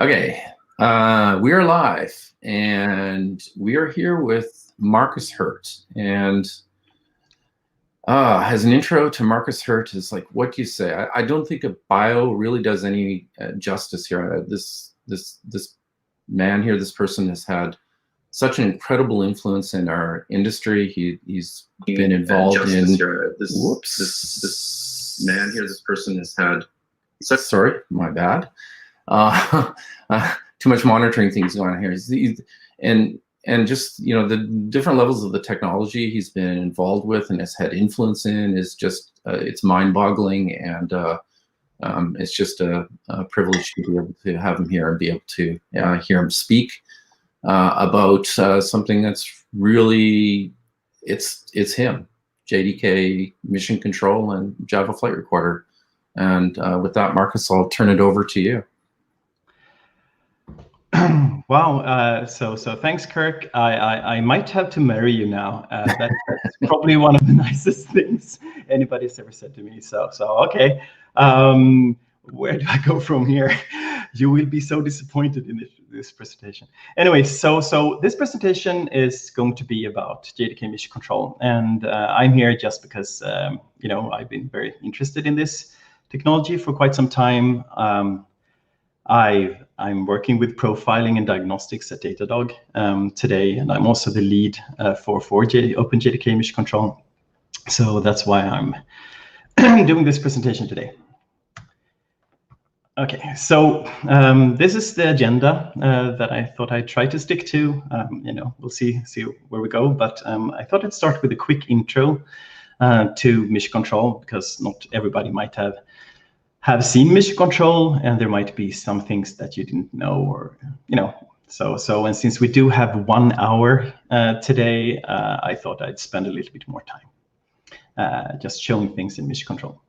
Okay, we are live, and we are here with Marcus Hirt. And as an intro to Marcus Hirt is like, what do you say? I don't think a bio really does any justice here. This man here, this person has had such an incredible influence in our industry. He's been involved in this man here, this person has had such, sorry, my bad. Too much monitoring things going on here. And just, you know, the different levels of the technology he's been involved with and has had influence in is just, it's mind-boggling, and it's just a privilege to be able to have him here and be able to hear him speak about something that's really, it's him, JDK Mission Control and Java Flight Recorder. And with that, Marcus, I'll turn it over to you. Wow. So thanks, Kirk. I might have to marry you now. That's probably one of the nicest things anybody's ever said to me. So okay. Where do I go from here? You will be so disappointed in this presentation. Anyway, so this presentation is going to be about JDK Mission Control, and I'm here just because you know, I've been very interested in this technology for quite some time. I'm working with profiling and diagnostics at Datadog today, and I'm also the lead for OpenJDK Mission Control. So that's why I'm doing this presentation today. Okay, so this is the agenda that I thought I'd try to stick to. You know, we'll see where we go, but I thought I'd start with a quick intro to Mission Control, because not everybody might have seen Mission Control, and there might be some things that you didn't know, or, you know, so and since we do have 1 hour today, I thought I'd spend a little bit more time just showing things in Mission Control.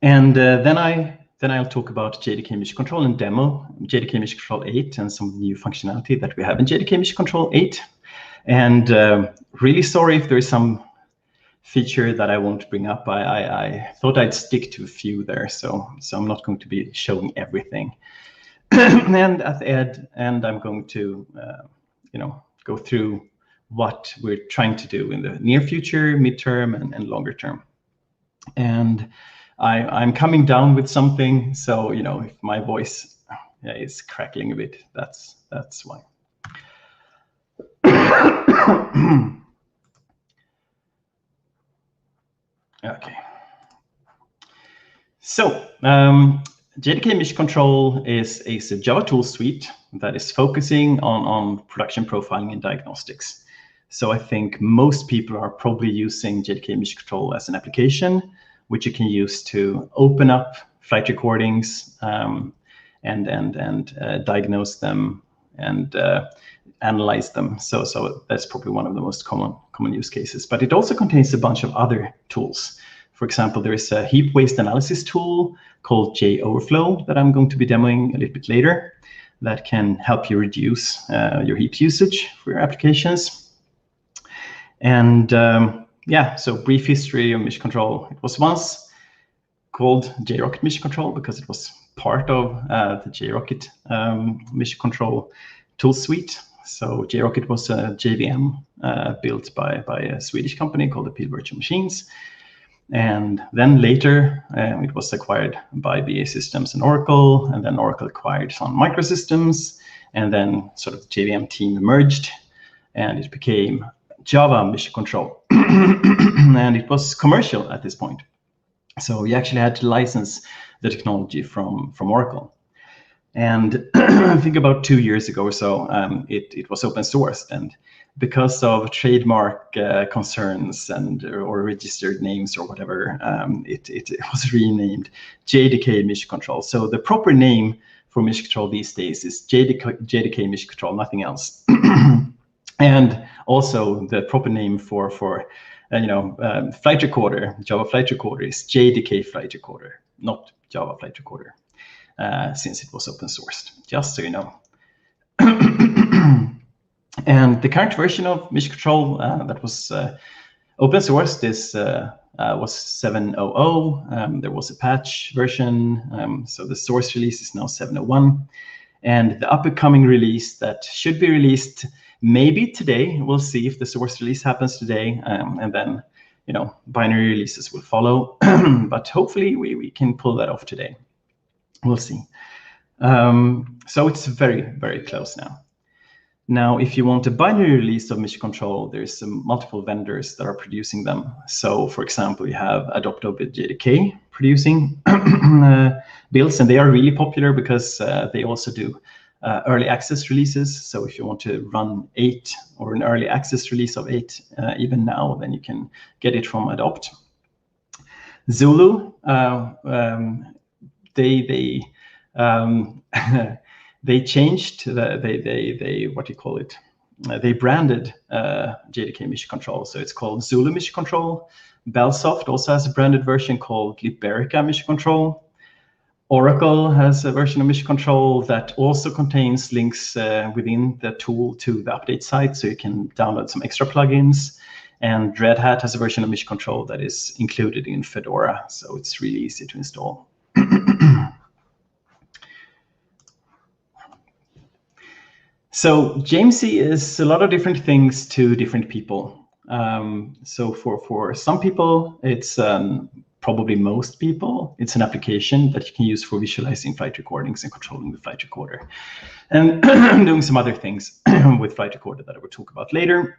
And then I'll talk about JDK Mission Control and demo JDK Mission Control 8 and some new functionality that we have in JDK Mission Control 8. And really sorry if there is some feature that I won't bring up. I thought I'd stick to a few there, so I'm not going to be showing everything. And at the end, I'm going to you know, go through what we're trying to do in the near future, midterm, and longer term. And I'm coming down with something, so, you know, if my voice is crackling a bit, that's why. Okay. So JDK Mission Control is a Java tool suite that is focusing on production profiling and diagnostics. So I think most people are probably using JDK Mission Control as an application, which you can use to open up flight recordings and diagnose them and analyze them. So that's probably one of the most common use cases. But it also contains a bunch of other tools. For example, there is a heap waste analysis tool called Overflow that I'm going to be demoing a little bit later that can help you reduce your heap usage for your applications. And yeah, so brief history of Mission Control. It was once called JRocket Mission Control because it was part of the JRocket Mission Control tool suite. So JRocket was a JVM built by a Swedish company called Appeal Virtual Machines. And then later it was acquired by BAE Systems and Oracle, and then Oracle acquired Sun Microsystems, and then sort of the JVM team emerged, and it became Java Mission Control. And it was commercial at this point. So we actually had to license the technology from Oracle. And I think about 2 years ago or so, it was open sourced, and because of trademark concerns or registered names or whatever, it was renamed JDK Mission Control. So the proper name for Mission Control these days is JDK Mission Control, nothing else. And also the proper name for flight recorder, Java Flight Recorder, is JDK Flight Recorder, not Java Flight Recorder. Since it was open sourced, just so you know. And the current version of Mission Control that was open sourced is was 7.0.0. There was a patch version, so the source release is now 7.0.1. And the upcoming release that should be released maybe today, we'll see if the source release happens today, and then binary releases will follow. But hopefully we can pull that off today. We'll see. So it's very, very close now. Now, if you want a binary release of mission control, there's multiple vendors that are producing them. So, for example, you have Adopt-JDK producing builds, and they are really popular because they also do early access releases. So if you want to run 8 or an early access release of 8 even now, then you can get it from Adopt. Zulu, they changed, they branded JDK Mission Control. So it's called Zulu Mission Control. Bellsoft also has a branded version called Liberica Mission Control. Oracle has a version of Mission Control that also contains links within the tool to the update site, so you can download some extra plugins. And Red Hat has a version of Mission Control that is included in Fedora, so it's really easy to install. So JMC is a lot of different things to different people. So for some people, it's probably most people, it's an application that you can use for visualizing flight recordings and controlling the flight recorder, and doing some other things with flight recorder that I will talk about later.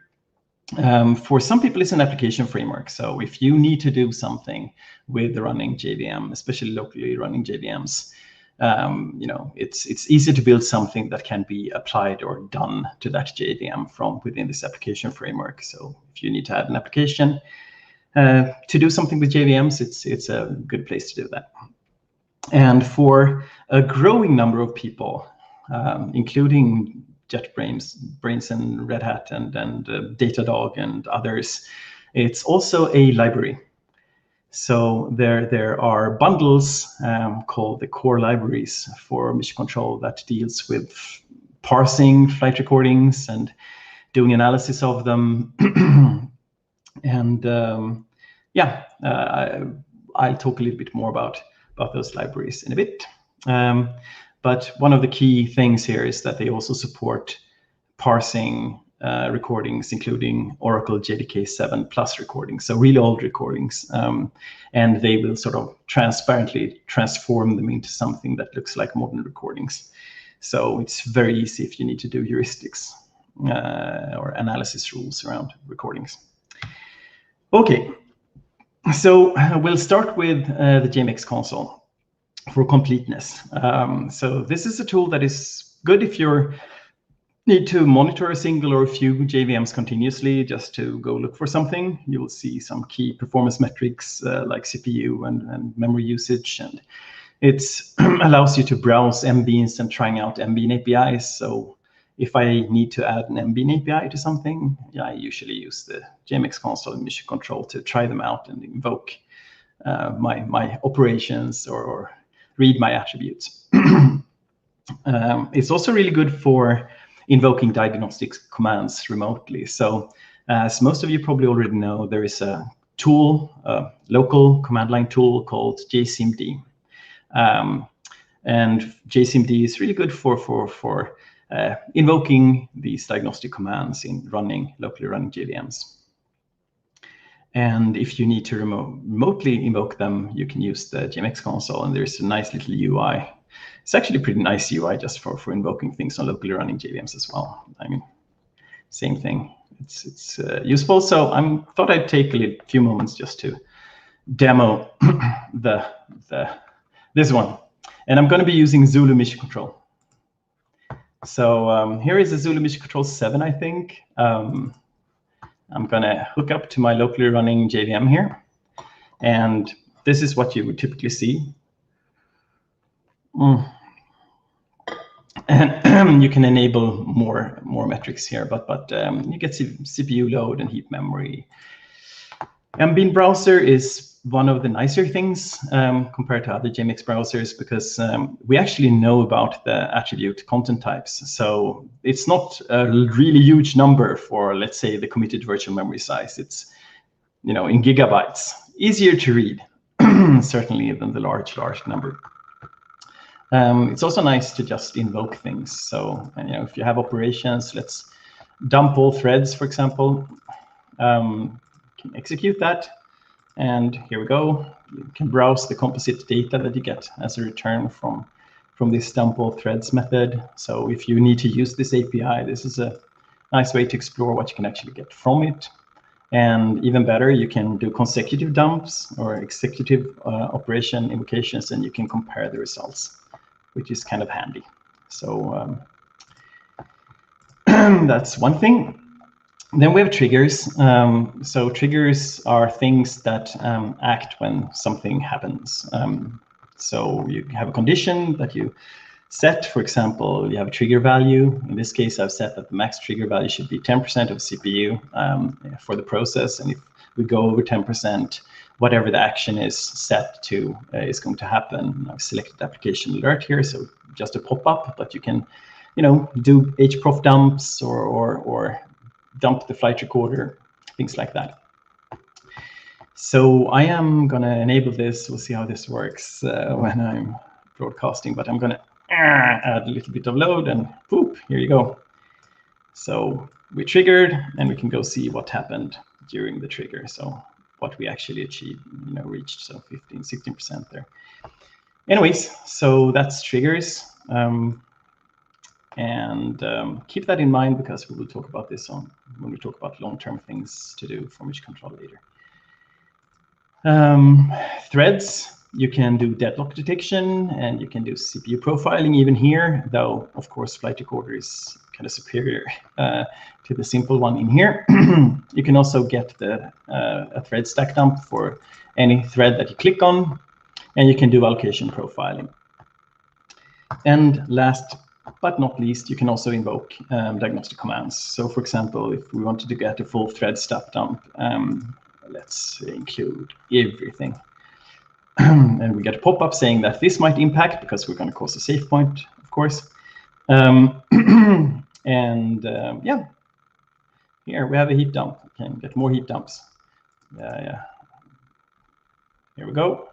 For some people, it's an application framework. So if you need to do something with the running JVM, especially locally running JVMs, it's easy to build something that can be applied or done to that JVM from within this application framework. So if you need to add an application to do something with JVMs, it's a good place to do that. And for a growing number of people, including JetBrains and Red Hat and Datadog and others, it's also a library. So there are bundles called the core libraries for mission control that deals with parsing flight recordings and doing analysis of them. And I'll talk a little bit more about those libraries in a bit. But one of the key things here is that they also support parsing recordings, including Oracle JDK 7 Plus recordings, so really old recordings. And they will sort of transparently transform them into something that looks like modern recordings. So it's very easy if you need to do heuristics or analysis rules around recordings. Okay, so we'll start with the JMX Console for completeness. So this is a tool that is good if you need to monitor a single or a few JVMs continuously just to go look for something. You will see some key performance metrics like CPU and memory usage, and it allows you to browse MBeans and trying out MBean APIs. So if I need to add an MBean API to something, I usually use the JMX Console and Mission Control to try them out and invoke my operations or read my attributes. It's also really good for invoking diagnostics commands remotely. So as most of you probably already know, there is a tool, a local command line tool called JCMD. And JCMD is really good for invoking these diagnostic commands in locally running JVMs. And if you need to remotely invoke them, you can use the JMX Console, and there's a nice little UI. It's actually a pretty nice UI just for invoking things on locally running JVMs as well. I mean, same thing. It's useful. So I thought I'd take a few moments just to demo this one. And I'm going to be using Zulu Mission Control. So here is the Zulu Mission Control 7, I think. I'm going to hook up to my locally running JVM here. And this is what you would typically see. And you can enable more metrics here, but you get CPU load and heap memory. MBean browser is one of the nicer things compared to other JMX browsers, because we actually know about the attribute content types. So it's not a really huge number for, let's say, the committed virtual memory size. It's in gigabytes. easier to read, certainly, than the large number. It's also nice to just invoke things. So, if you have operations, let's dump all threads, for example. Can execute that, and here we go. You can browse the composite data that you get as a return from this dump all threads method. So if you need to use this API, this is a nice way to explore what you can actually get from it. And even better, you can do consecutive dumps or executive operation invocations, and you can compare the results, which is kind of handy. So that's one thing. Then we have triggers. So triggers are things that act when something happens. So you have a condition that you set. For example, you have a trigger value. In this case, I've set that the max trigger value should be 10% of CPU for the process. And if we go over 10%, whatever the action is set to is going to happen. I've selected application alert here, so just a pop-up, but you can, do hprof dumps or dump the flight recorder, things like that. So I am going to enable this. We'll see how this works when I'm broadcasting, but I'm going to add a little bit of load, and boop, here you go. So we triggered, and we can go see what happened during the trigger. So what we actually achieved, reached, so 15, 16% there. Anyways, so that's triggers. And keep that in mind, because we will talk about this when we talk about long-term things to do from each control later. Threads, you can do deadlock detection, and you can do CPU profiling even here, though, of course, flight recorder is kind of superior to the simple one in here. You can also get a thread stack dump for any thread that you click on, and you can do allocation profiling. And last but not least, you can also invoke diagnostic commands. So, for example, if we wanted to get a full thread stack dump, let's include everything. And we get a pop-up saying that this might impact, because we're going to cause a safe point, of course. Yeah, here we have a heap dump. We can get more heap dumps. Yeah. Here we go.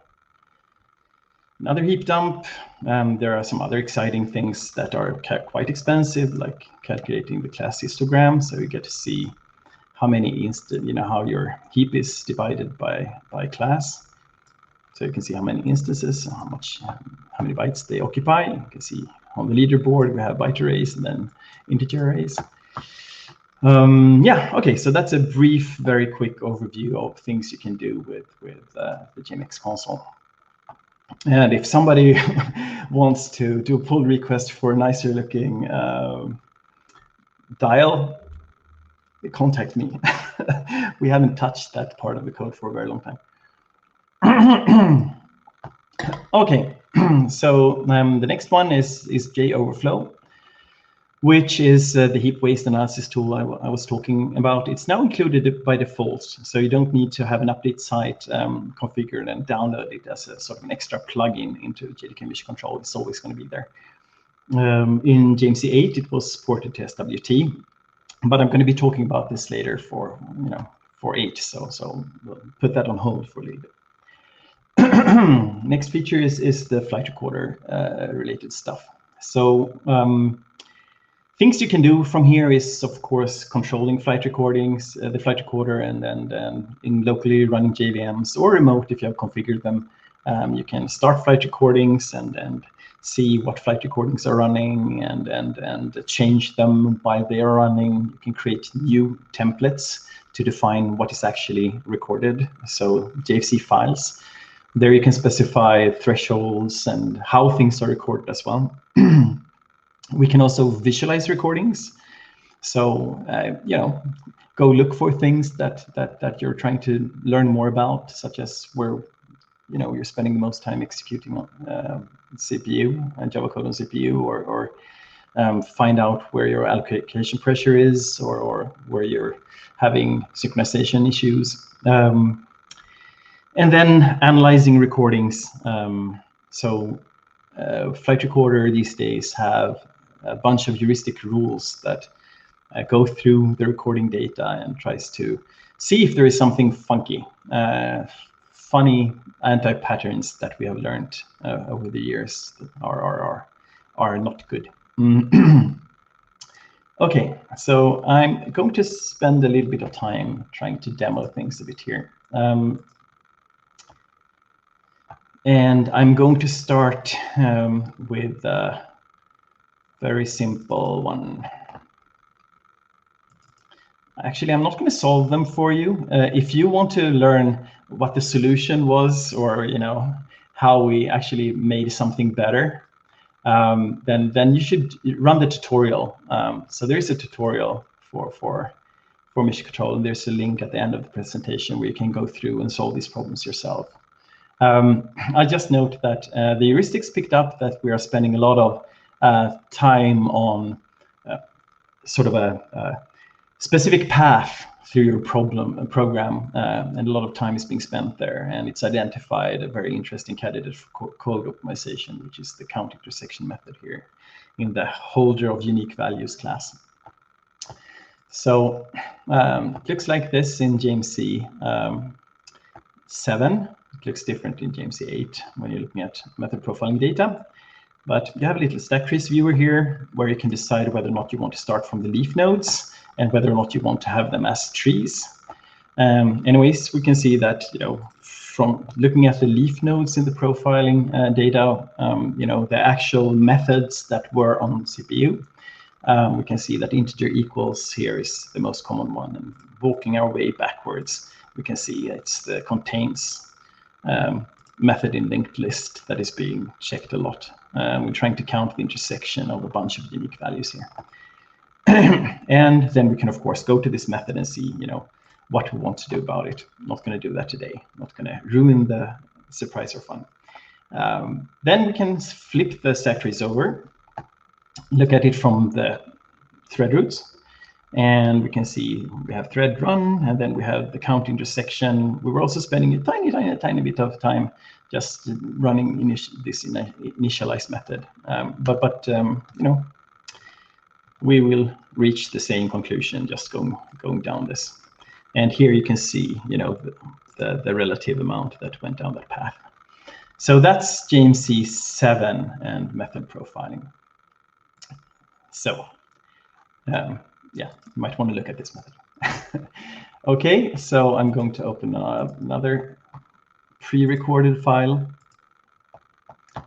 Another heap dump. There are some other exciting things that are quite expensive, like calculating the class histogram. So you get to see how many how your heap is divided by class. So you can see how many instances, how many bytes they occupy. You can see on the leaderboard we have byte arrays and then integer arrays. Yeah, okay, so that's a brief, very quick overview of things you can do with the JMX console. And if somebody wants to do a pull request for a nicer looking dial, contact me. We haven't touched that part of the code for a very long time. Okay, so the next one is Overflow, which is the heap waste analysis tool I was talking about. It's now included by default, so you don't need to have an update site configured and download it as a sort of an extra plugin into JDK Mission Control. It's always going to be there. In JMC 8, it was ported to SWT, but I'm going to be talking about this later for 8, so we'll put that on hold for a little bit. Next feature is the flight recorder related stuff. So things you can do from here is, of course, controlling flight recordings, the flight recorder, and then in locally running JVMs or remote if you have configured them. You can start flight recordings and see what flight recordings are running and change them while they are running. You can create new templates to define what is actually recorded. So JFC files. There you can specify thresholds and how things are recorded as well. We can also visualize recordings. So, go look for things that you're trying to learn more about, such as where, you're spending the most time executing on CPU and Java code on CPU, or find out where your allocation pressure is, or where you're having synchronization issues. And then analyzing recordings. Flight recorder these days have a bunch of heuristic rules that go through the recording data and tries to see if there is something funky. funny anti-patterns that we have learned over the years that are not good. Okay, so I'm going to spend a little bit of time trying to demo things a bit here. And I'm going to start with a very simple one. Actually, I'm not going to solve them for you. If you want to learn what the solution was, or how we actually made something better, then you should run the tutorial. So there is a tutorial for mission control, and there's a link at the end of the presentation where you can go through and solve these problems yourself. I just note that the heuristics picked up that we are spending a lot of time on sort of a specific path through your program, and a lot of time is being spent there, and it's identified a very interesting candidate for code optimization, which is the count intersection method here in the holder of unique values class. So it looks like this in JMC 7. It looks different in JMC 8 when you're looking at method profiling data. But you have a little stack trace viewer here where you can decide whether or not you want to start from the leaf nodes and whether or not you want to have them as trees. Anyways, we can see that from looking at the leaf nodes in the profiling data, the actual methods that were on CPU, we can see that integer equals here is the most common one. And walking our way backwards, we can see it's the contains method in linked list that is being checked a lot. We're trying to count the intersection of a bunch of unique values here. And then we can, of course, go to this method and see, what we want to do about it. I'm not going to do that today. I'm not going to ruin the surprise or fun. Then we can flip the stack trace over, look at it from the thread roots, and we can see we have thread run, and then we have the count intersection. We were also spending a tiny bit of time just running this initialize method, but we will reach the same conclusion just going down this. And here you can see, the relative amount that went down that path. So that's JMC 7 and method profiling. So yeah, you might want to look at this method. Okay, so I'm going to open another pre-recorded file,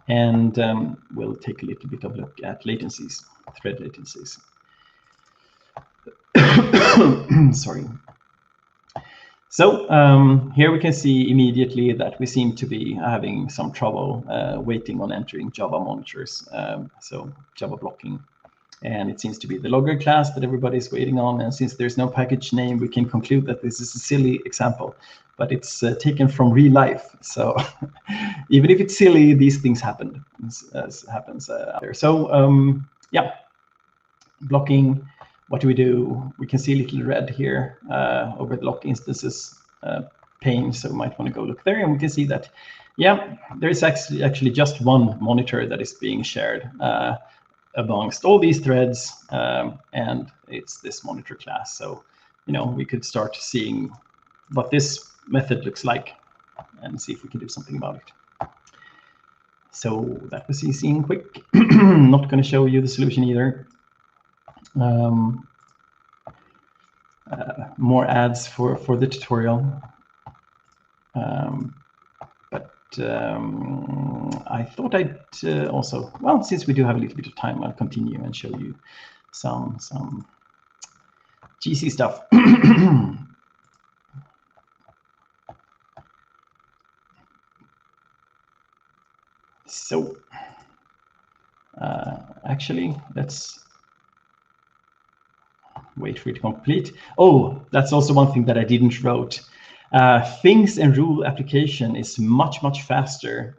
and we'll take a little bit of a look at latencies, thread latencies. Sorry. So here we can see immediately that we seem to be having some trouble waiting on entering Java monitors, so Java blocking. And it seems to be the logger class that everybody's waiting on. And since there's no package name, we can conclude that this is a silly example, but it's taken from real life. So even if it's silly, these things happen, as happens out there. So yeah, blocking. What do? We can see a little red here over the lock instances pane, so we might want to go look there, and we can see that, yeah, there is actually just one monitor that is being shared amongst all these threads, and it's this monitor class. So, we could start seeing what this method looks like and see if we can do something about it. So that was easy and quick. Not going to show you the solution either. More ads for the tutorial, but I thought I'd also, well, since we do have a little bit of time, I'll continue and show you some GC stuff. So actually, let's wait for it to complete. Oh, that's also one thing that I didn't wrote. Things and rule application is much faster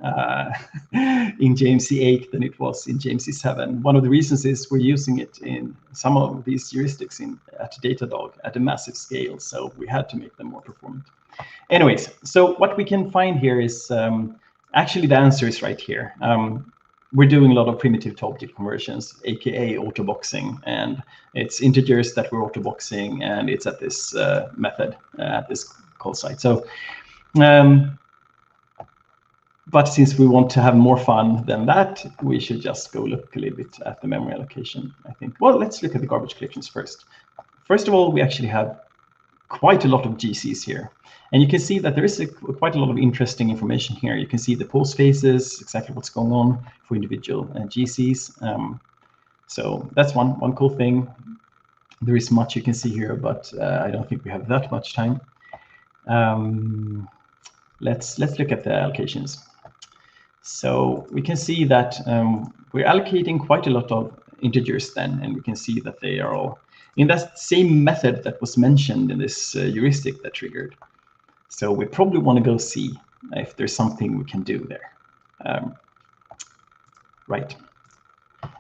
in JMC 8 than it was in JMC 7. One of the reasons is we're using it in some of these heuristics at Datadog at a massive scale, so we had to make them more performant. Anyways, so what we can find here is actually the answer is right here. We're doing a lot of primitive to object conversions, aka autoboxing, and it's integers that we're autoboxing, and it's at this method at this call site. So But since we want to have more fun than that, we should just go look a little bit at the memory allocation, I think. Well, let's look at the garbage collections first. First of all, we actually have quite a lot of GCs here. And you can see that there is quite a lot of interesting information here. You can see the post phases, exactly what's going on for individual GCs. So that's one cool thing. There is much you can see here, but I don't think we have that much time. Let's look at the allocations. So we can see that we're allocating quite a lot of integers then, and we can see that they are all in that same method that was mentioned in this heuristic that triggered. So we probably want to go see if there's something we can do there. Right,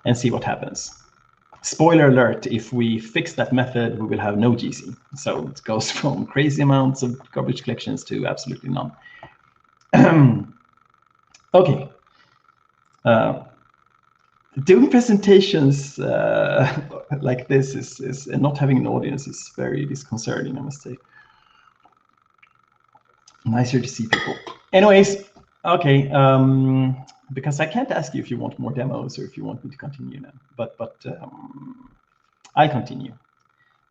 and see what happens. Spoiler alert, if we fix that method, we will have no GC. So it goes from crazy amounts of garbage collections to absolutely none. Okay. Doing presentations like this is and not having an audience is very disconcerting, I must say. Nicer to see people. Anyways, okay, because I can't ask you if you want more demos or if you want me to continue now, but I'll continue,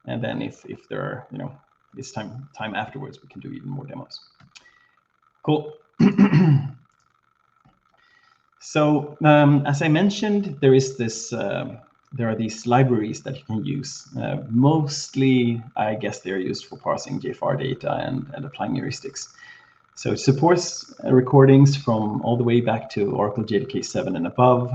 and then if there are, you know, this time afterwards, we can do even more demos. Cool. So as I mentioned, there is this. There are these libraries that you can use. Mostly, I guess they're used for parsing JFR data and applying heuristics. So it supports recordings from all the way back to Oracle JDK 7 and above.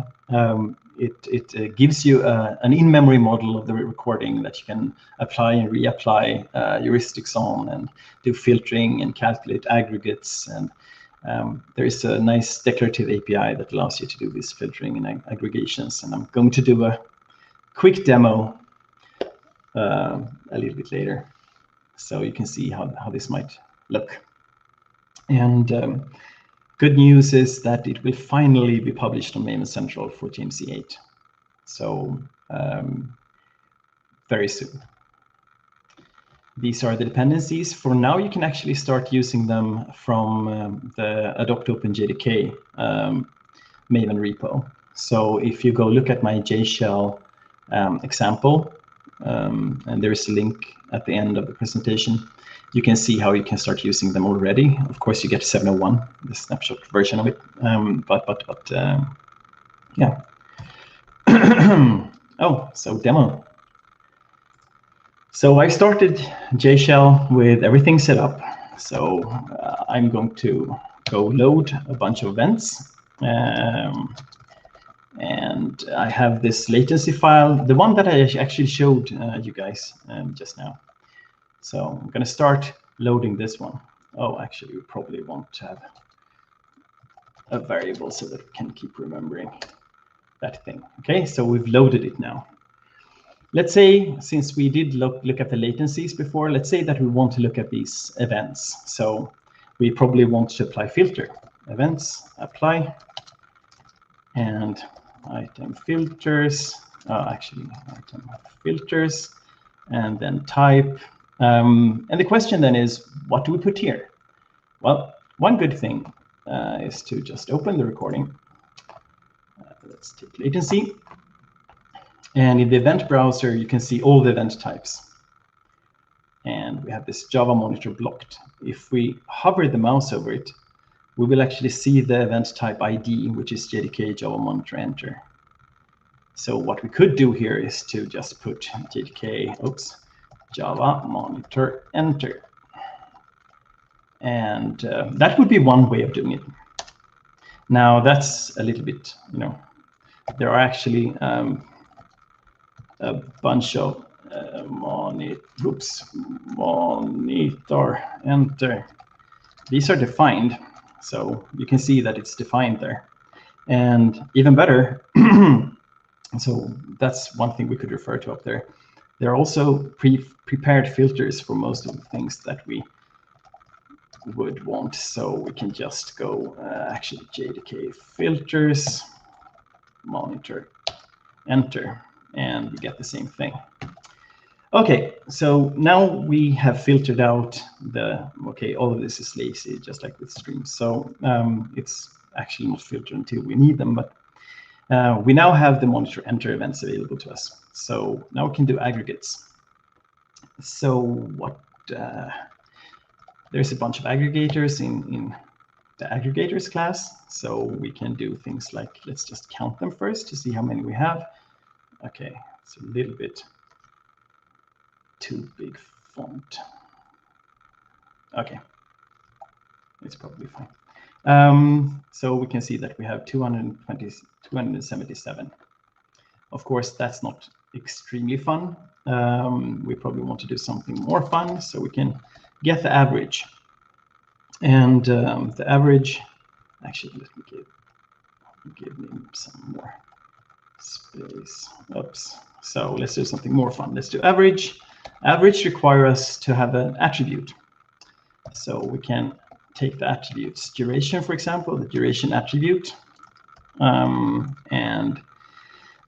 It gives you an in-memory model of the recording that you can apply and reapply heuristics on, and do filtering and calculate aggregates. And there is a nice declarative API that allows you to do this filtering and aggregations. And I'm going to do a quick demo a little bit later, so you can see how this might look. And good news is that it will finally be published on Maven Central for JMC 8. So very soon. These are the dependencies. For now, you can actually start using them from the Adopt OpenJDK Maven repo. So if you go look at my JShell example, and there is a link at the end of the presentation, you can see how you can start using them already. Of course, you get 701, the snapshot version of it. Yeah. Oh, so demo. So I started JShell with everything set up. So I'm going to go load a bunch of events. And I have this latency file, the one that I actually showed you guys just now. So I'm going to start loading this one. Oh, actually, we probably want to have a variable so that we can keep remembering that thing. Okay, so we've loaded it now. Let's say, since we did look at the latencies before, let's say that we want to look at these events. So we probably want to apply filter. Events, apply, and item filters, actually item filters, and then type. And the question then is, what do we put here? Well, one good thing is to just open the recording. Let's take latency. And in the event browser, you can see all the event types. And we have this Java monitor blocked. If we hover the mouse over it, we will actually see the event type ID, which is JDK Java monitor enter. So what we could do here is to just put JDK, Java monitor enter. And that would be one way of doing it. Now that's a little bit, you know, there are actually a bunch of monitor enter. These are defined, so you can see that it's defined there. And even better, so that's one thing we could refer to up there. There are also prepared filters for most of the things that we would want. So we can just go actually JDK filters, monitor, enter, and we get the same thing. Okay, so now we have filtered out the, okay, all of this is lazy, just like with streams. So it's actually not filter until we need them, but we now have the monitor enter events available to us. So now we can do aggregates. So what? There's a bunch of aggregators in the aggregators class. So we can do things like, let's just count them first to see how many we have. Okay, it's a little bit too big font. Okay, it's probably fine. So we can see that we have 277. Of course, that's not extremely fun. We probably want to do something more fun, so we can get the average. And the average, actually, let me give me some more space. Oops. So let's do something more fun. Let's do average. Average requires us to have an attribute. So we can take the attributes duration, for example, the duration attribute, and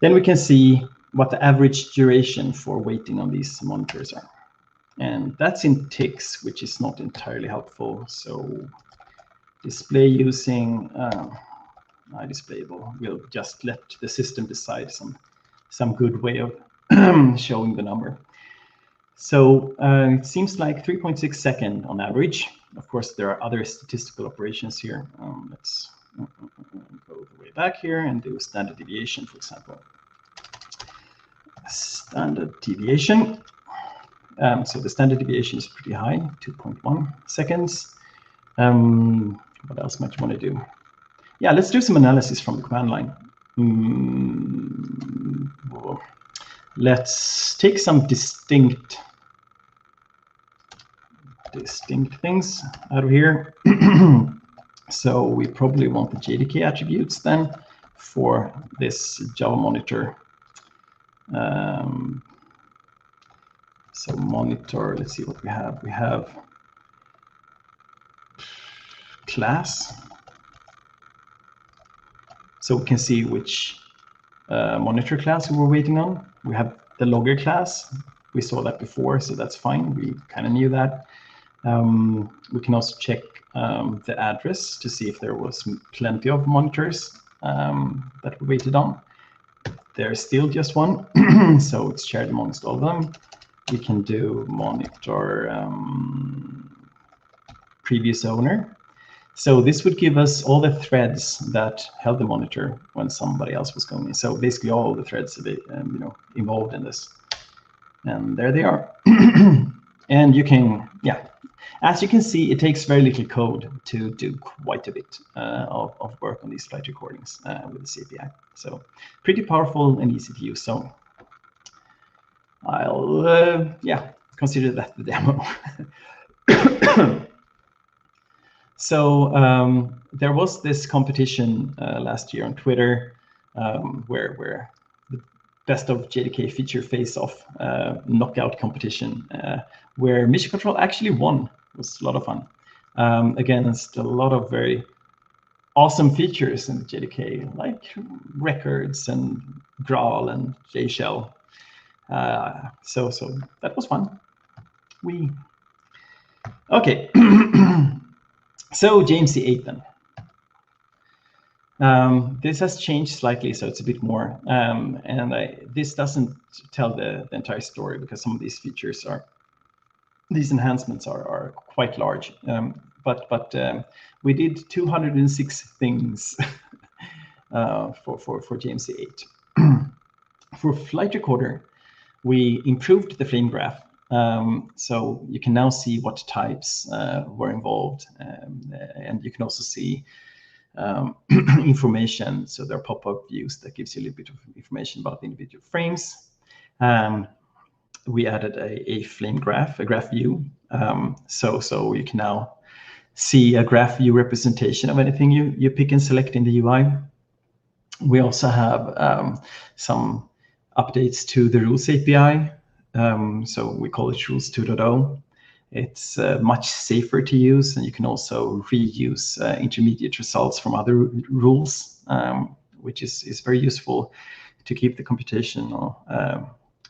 then we can see what the average duration for waiting on these monitors are. And that's in ticks, which is not entirely helpful. So display using iDisplayable. We'll just let the system decide some good way of showing the number. So it seems like 3.6 seconds on average. Of course, there are other statistical operations here. Let's go way back here and do standard deviation, for example. Standard deviation. So the standard deviation is pretty high, 2.1 seconds. What else might you want to do? Yeah, let's do some analysis from the command line. Let's take some distinct things out of here. So we probably want the JDK attributes then for this Java monitor. So monitor, let's see what we have. We have class. So we can see which monitor class we were waiting on. We have the logger class. We saw that before, so that's fine. We kind of knew that. We can also check the address to see if there was plenty of monitors that we waited on. There's still just one, so it's shared amongst all of them. We can do monitor previous owner. So this would give us all the threads that held the monitor when somebody else was going in. So basically all the threads involved in this. And there they are. And you can, yeah, as you can see, it takes very little code to do quite a bit of work on these flight recordings with this API. So pretty powerful and easy to use. So I'll, yeah, consider that the demo. So there was this competition last year on Twitter where the best of JDK feature face-off knockout competition where Mission Control actually won. It was a lot of fun against a lot of very awesome features in the JDK, like records and Graal and JShell. So that was fun. Okay. So JMC Agent. This has changed slightly, so it's a bit more. This doesn't tell the entire story because some of these features these enhancements are quite large. But we did 206 things for JMC 8. For Flight Recorder, we improved the flame graph. So you can now see what types were involved, and you can also see information. So there are pop-up views that gives you a little bit of information about the individual frames. We added a flame graph, a graph view. So you can now see a graph view representation of anything you pick and select in the UI. We also have some updates to the rules API. So we call it Rules 2.0. It's much safer to use, and you can also reuse intermediate results from other rules, which is very useful to keep the computational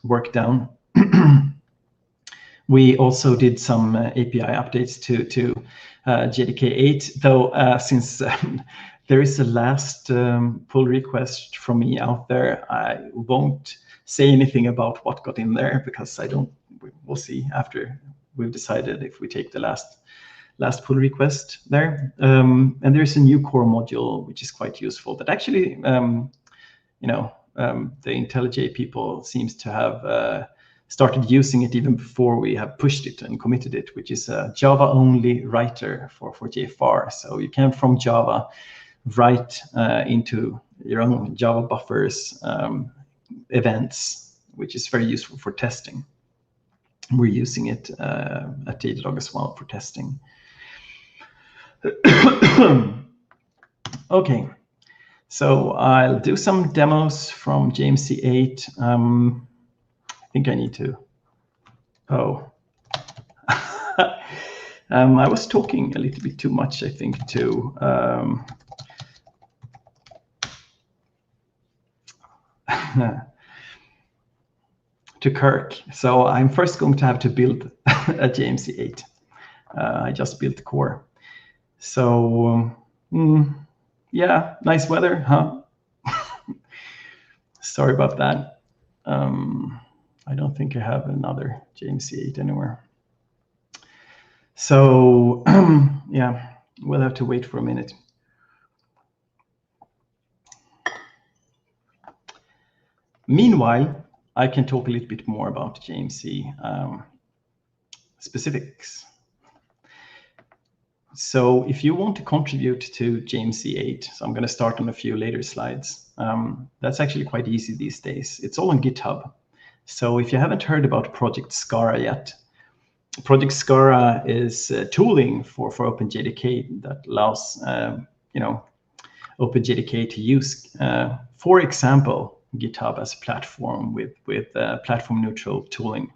work down. We also did some API updates to JDK 8, though since There is a last pull request from me out there. I won't say anything about what got in there because we'll see after we've decided if we take the last pull request there. And there's a new core module which is quite useful that actually, the IntelliJ people seems to have started using it even before we have pushed it and committed it, which is a Java-only writer for JFR. So you can, from Java, write into your own Java buffers events, which is very useful for testing. We're using it at Datadog as well for testing. Okay, so I'll do some demos from JMC 8. I think I need to. Oh, I was talking a little bit too much, I think, to Kirk. So I'm first going to have to build a JMC 8. I just built the core. So yeah, nice weather, huh? Sorry about that. I don't think I have another JMC 8 anywhere. So yeah, we'll have to wait for a minute. Meanwhile, I can talk a little bit more about JMC specifics. So if you want to contribute to JMC 8, so I'm going to start on a few later slides. That's actually quite easy these days. It's all on GitHub. So if you haven't heard about Project Scala yet, Project Scala is tooling for OpenJDK that allows OpenJDK to use, for example, GitHub as a platform with platform-neutral tooling.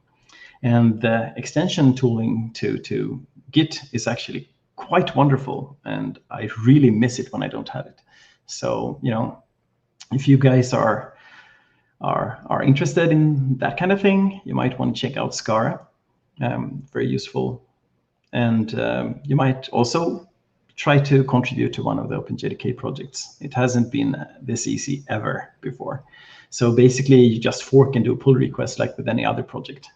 And the extension tooling to Git is actually quite wonderful, and I really miss it when I don't have it. So, if you guys are interested in that kind of thing, you might want to check out Scala. Very useful. And you might also try to contribute to one of the OpenJDK projects. It hasn't been this easy ever before. So basically, you just fork and do a pull request like with any other project.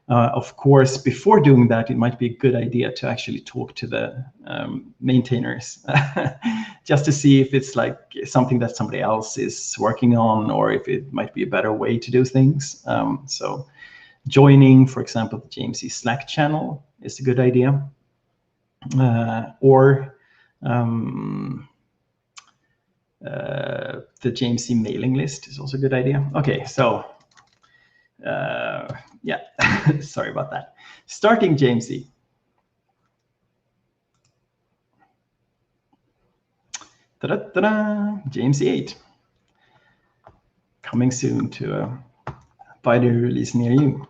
Of course, before doing that, it might be a good idea to actually talk to the maintainers just to see if it's like something that somebody else is working on or if it might be a better way to do things. So joining, for example, the JMC Slack channel is a good idea. Or the JMC mailing list is also a good idea. Okay, so yeah, sorry about that. Starting JMC. Ta-da-ta-da! JMC 8. Coming soon to a wider release near you.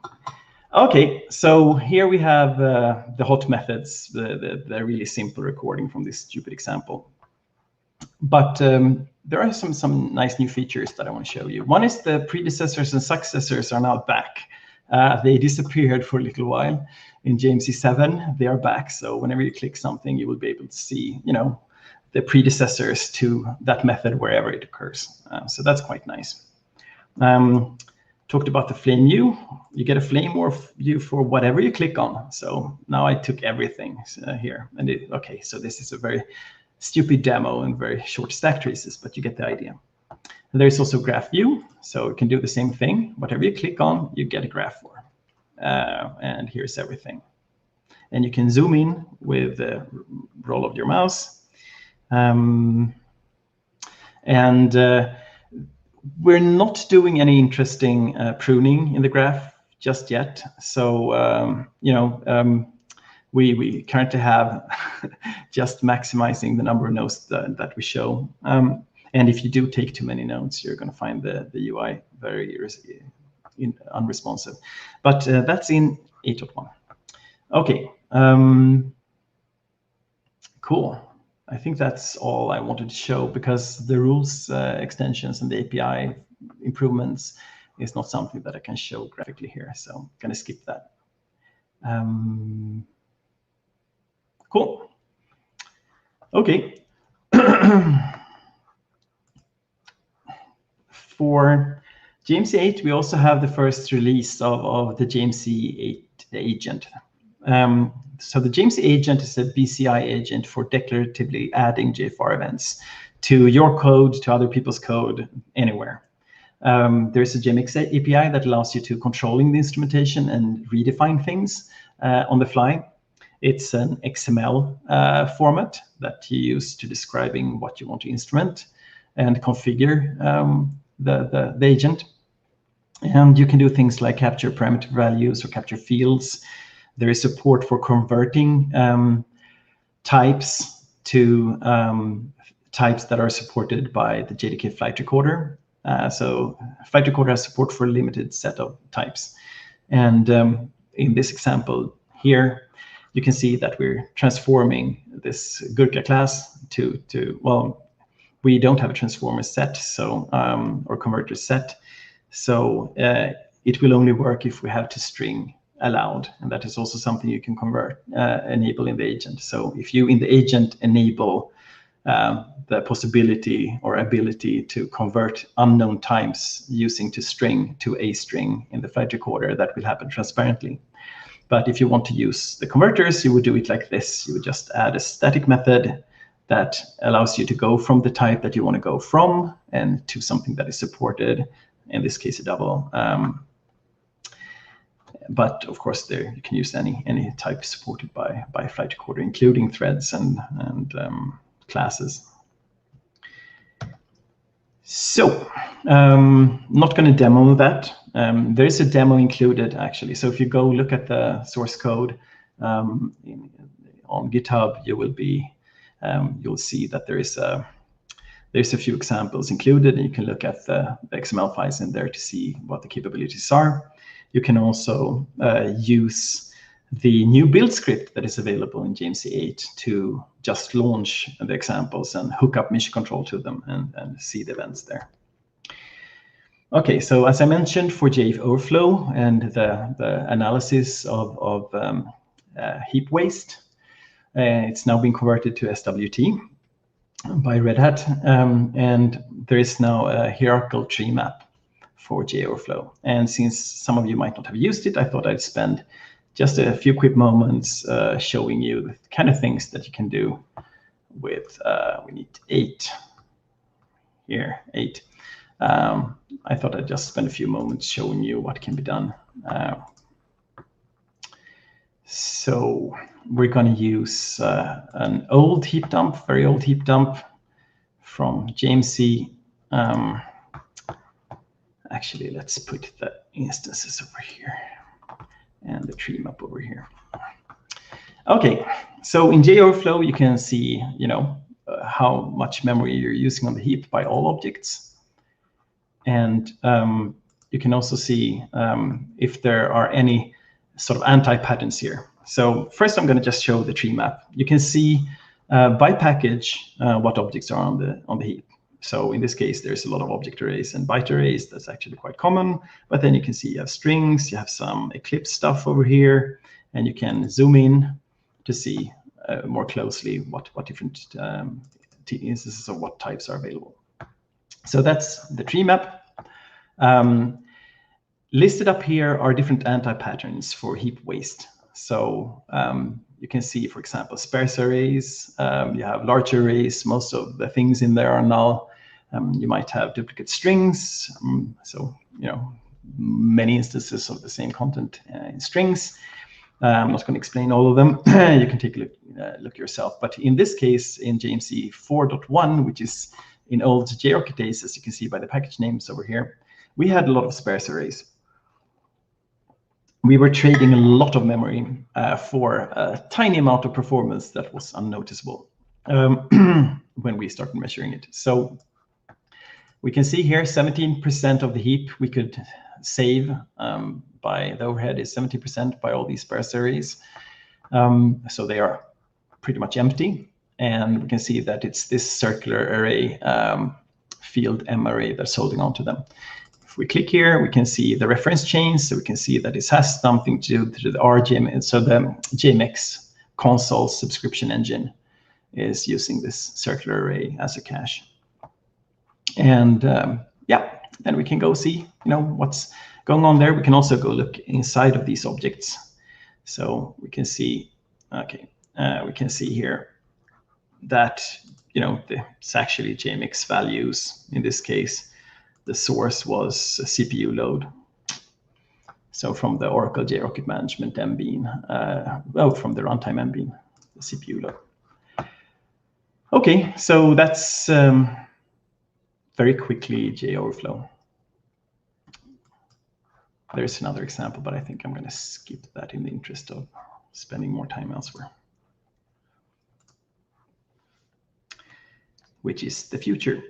Okay, so here we have the hot methods, the really simple recording from this stupid example. But there are some nice new features that I want to show you. One is the predecessors and successors are now back. They disappeared for a little while. In JMC 7, they are back. So whenever you click something, you will be able to see, the predecessors to that method wherever it occurs. So that's quite nice. Talked about the flame view. You get a flame view for whatever you click on. So now I took everything here. And okay, so this is a very stupid demo and very short stack traces, but you get the idea. And there's also graph view. So you can do the same thing. Whatever you click on, you get a graph for. And here's everything. And you can zoom in with the roll of your mouse. We're not doing any interesting pruning in the graph just yet. So, we currently have just maximizing the number of nodes that we show. And if you do take too many nodes, you're going to find the UI very unresponsive. But that's in 8.1. Okay, cool. I think that's all I wanted to show because the rules extensions and the API improvements is not something that I can show graphically here. So I'm going to skip that. Cool. Okay. for JMC 8, we also have the first release of the JMC 8 agent. So the JMC agent is a BCI agent for declaratively adding JFR events to your code, to other people's code, anywhere. There's a JMX API that allows you to controlling the instrumentation and redefine things on the fly. It's an XML format that you use to describing what you want to instrument and configure the agent. And you can do things like capture parameter values or capture fields. There is support for converting types to types that are supported by the JDK flight recorder. So flight recorder has support for a limited set of types. And in this example here, you can see that we're transforming this Gurkha class to well, we don't have a transformer set, so or converter set. So it will only work if we have to string allowed, and that is also something you can enable in the agent. So if you in the agent enable the possibility or ability to convert unknown types using to string to a string in the flight recorder, that will happen transparently. But if you want to use the converters, you would do it like this. You would just add a static method that allows you to go from the type that you want to go from and to something that is supported, in this case a double. But of course, there you can use any type supported by flight recorder, including threads and classes. So not going to demo that. There is a demo included actually. So if you go look at the source code on GitHub, you will be you'll see that there's a few examples included, and you can look at the XML files in there to see what the capabilities are. You can also use the new build script that is available in JMC 8 to just launch the examples and hook up mission control to them and see the events there. Okay, so as I mentioned, for JF Overflow and the analysis of heap waste, it's now been converted to SWT by Red Hat, and there is now a hierarchical tree map for JF Overflow. And since some of you might not have used it, I thought I'd spend just a few quick moments showing you the kind of things that you can do with, we need 8 here, 8. I thought I'd just spend a few moments showing you what can be done. So we're going to use an old heap dump, very old heap dump from JMC. Actually, let's put the instances over here and the tree map over here. Okay, so in JMC Overflow, you can see, how much memory you're using on the heap by all objects. And you can also see if there are any sort of anti-patterns here. So first, I'm going to just show the tree map. You can see by package what objects are on the heap. So in this case, there's a lot of object arrays and byte arrays. That's actually quite common. But then you can see you have strings, you have some Eclipse stuff over here, and you can zoom in to see more closely what different instances of what types are available. So that's the tree map. Listed up here are different anti-patterns for heap waste. So you can see, for example, sparse arrays. You have large arrays. Most of the things in there are null. You might have duplicate strings. So, many instances of the same content in strings. I'm not going to explain all of them. You can take a look yourself. But in this case, in JMC 4.1, which is in old JRocket days, as you can see by the package names over here, we had a lot of sparse arrays. We were trading a lot of memory for a tiny amount of performance that was unnoticeable when we started measuring it. So we can see here 17% of the heap we could save by the overhead is 70% by all these sparse arrays. So they are pretty much empty. And we can see that it's this circular array field M array that's holding on to them. If we click here, we can see the reference chains. So we can see that it has something to do to the RGM. So the JMX Console subscription engine is using this circular array as a cache. And yeah, then we can go see, what's going on there. We can also go look inside of these objects. So we can see, we can see here that, it's actually JMX values. In this case, the source was a CPU load. So from the Oracle JRocket Management MBean, from the runtime MBean, the CPU load. Okay, so that's very quickly JOverflow. There's another example, but I think I'm going to skip that in the interest of spending more time elsewhere, which is the future.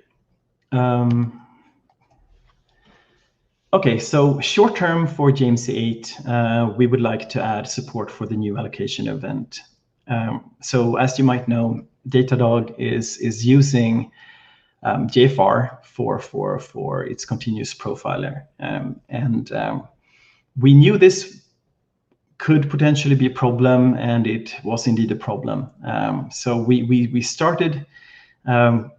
Okay, so short term for JMC 8, we would like to add support for the new allocation event. So as you might know, Datadog is using JFR for its continuous profiler. We knew this could potentially be a problem, and it was indeed a problem. So we started,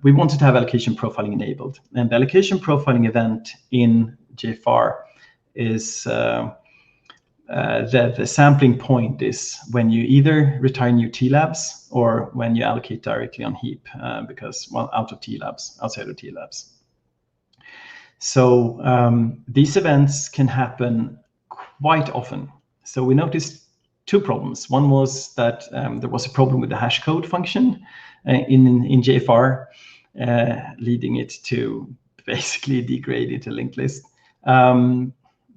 we wanted to have allocation profiling enabled. And the allocation profiling event in JFR is the sampling point is when you either retire new T-labs or when you allocate directly on heap, because, well, outside of T-labs. So these events can happen quite often. So we noticed two problems. One was that there was a problem with the hash code function in JFR, leading it to basically degrade into linked list.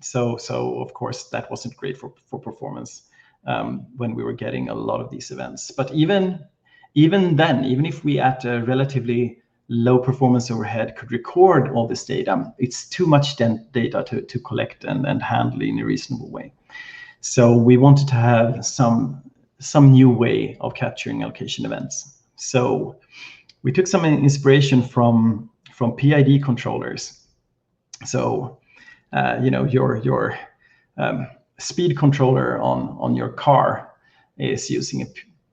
So of course that wasn't great for performance when we were getting a lot of these events. But even then, even if we at a relatively low performance overhead could record all this data, it's too much data to collect and handle in a reasonable way. So we wanted to have some new way of capturing allocation events. So we took some inspiration from PID controllers. So your speed controller on your car is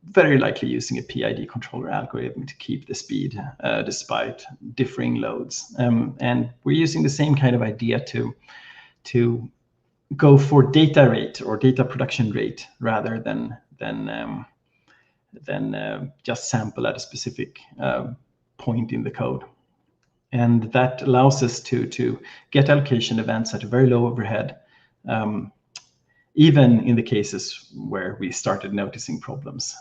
very likely using a PID controller algorithm to keep the speed despite differing loads. And we're using the same kind of idea to go for data rate or data production rate rather than just sample at a specific point in the code. And that allows us to get allocation events at a very low overhead, even in the cases where we started noticing problems.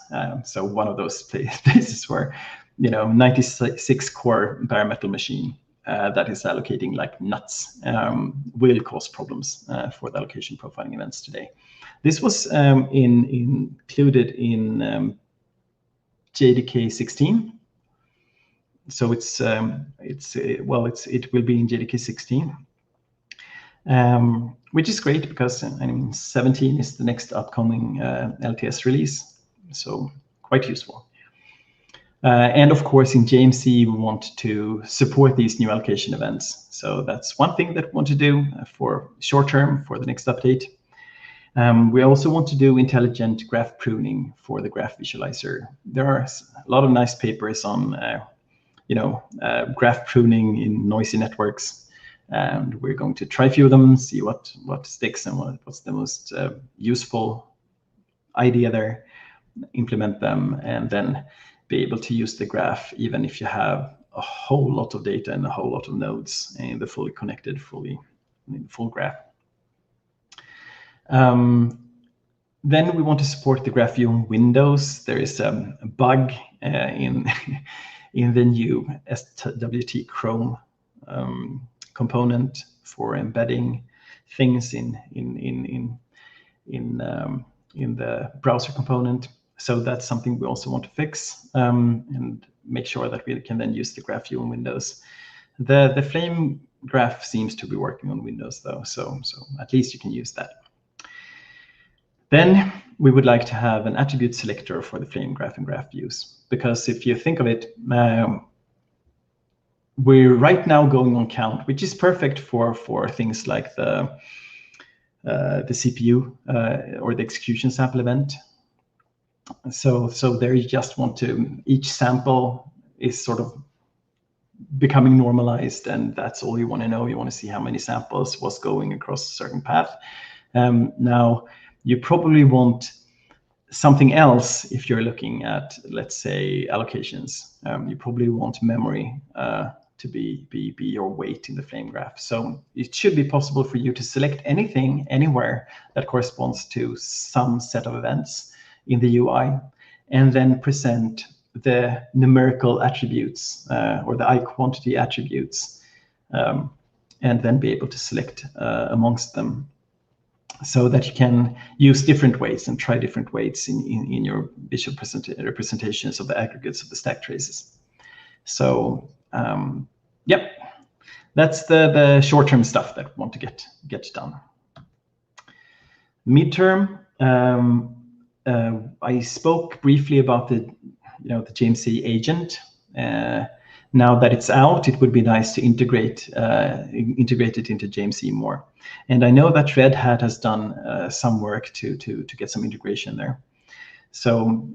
So one of those places where, 96 core bare metal machine that is allocating like nuts will cause problems for the allocation profiling events today. This was included in JDK 16. So it will be in JDK 16, which is great because 17 is the next upcoming LTS release, so quite useful. And of course, in JMC, we want to support these new allocation events. So that's one thing that we want to do for short term for the next update. We also want to do intelligent graph pruning for the graph visualizer. There are a lot of nice papers on graph pruning in noisy networks, and we're going to try a few of them, see what sticks and what's the most useful idea there, implement them, and then be able to use the graph even if you have a whole lot of data and a whole lot of nodes in the fully connected, full graph. Then we want to support the graph view on Windows. There is a bug in the new SWT Chrome component for embedding things in the browser component. So that's something we also want to fix and make sure that we can then use the graph view on Windows. The Flame graph seems to be working on Windows though, so at least you can use that. Then we would like to have an attribute selector for the Flame graph and graph views, because if you think of it, we're right now going on count, which is perfect for things like the CPU or the execution sample event. So there you just want to, each sample is sort of becoming normalized, and that's all you want to know. You want to see how many samples was going across a certain path. Now, you probably want something else if you're looking at, let's say, allocations. You probably want memory to be your weight in the flame graph. So it should be possible for you to select anything, anywhere that corresponds to some set of events in the UI, and then present the numerical attributes or the I-quantity attributes, and then be able to select amongst them, so that you can use different weights and try different weights in your visual representations of the aggregates of the stack traces. So yep, that's the short-term stuff that we want to get done. Midterm, I spoke briefly about the JMC Agent. Now that it's out, it would be nice to integrate it into JMC more. And I know that Red Hat has done some work to get some integration there. So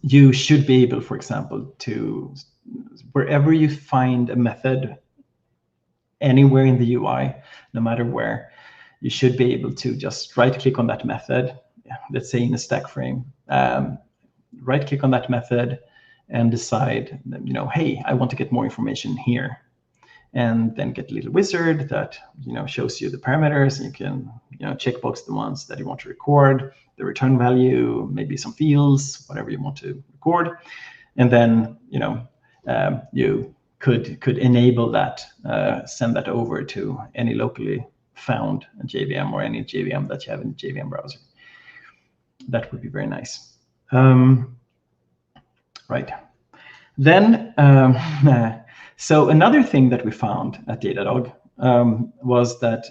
you should be able, for example, to, wherever you find a method anywhere in the UI, no matter where, you should be able to just right-click on that method, let's say in a stack frame, right-click on that method and decide, hey, I want to get more information here. And then get a little wizard that shows you the parameters, and you can checkbox the ones that you want to record, the return value, maybe some fields, whatever you want to record, and then you could enable that, send that over to any locally found JVM or any JVM that you have in the JVM browser. That would be very nice. Right. Then, so another thing that we found at Datadog was that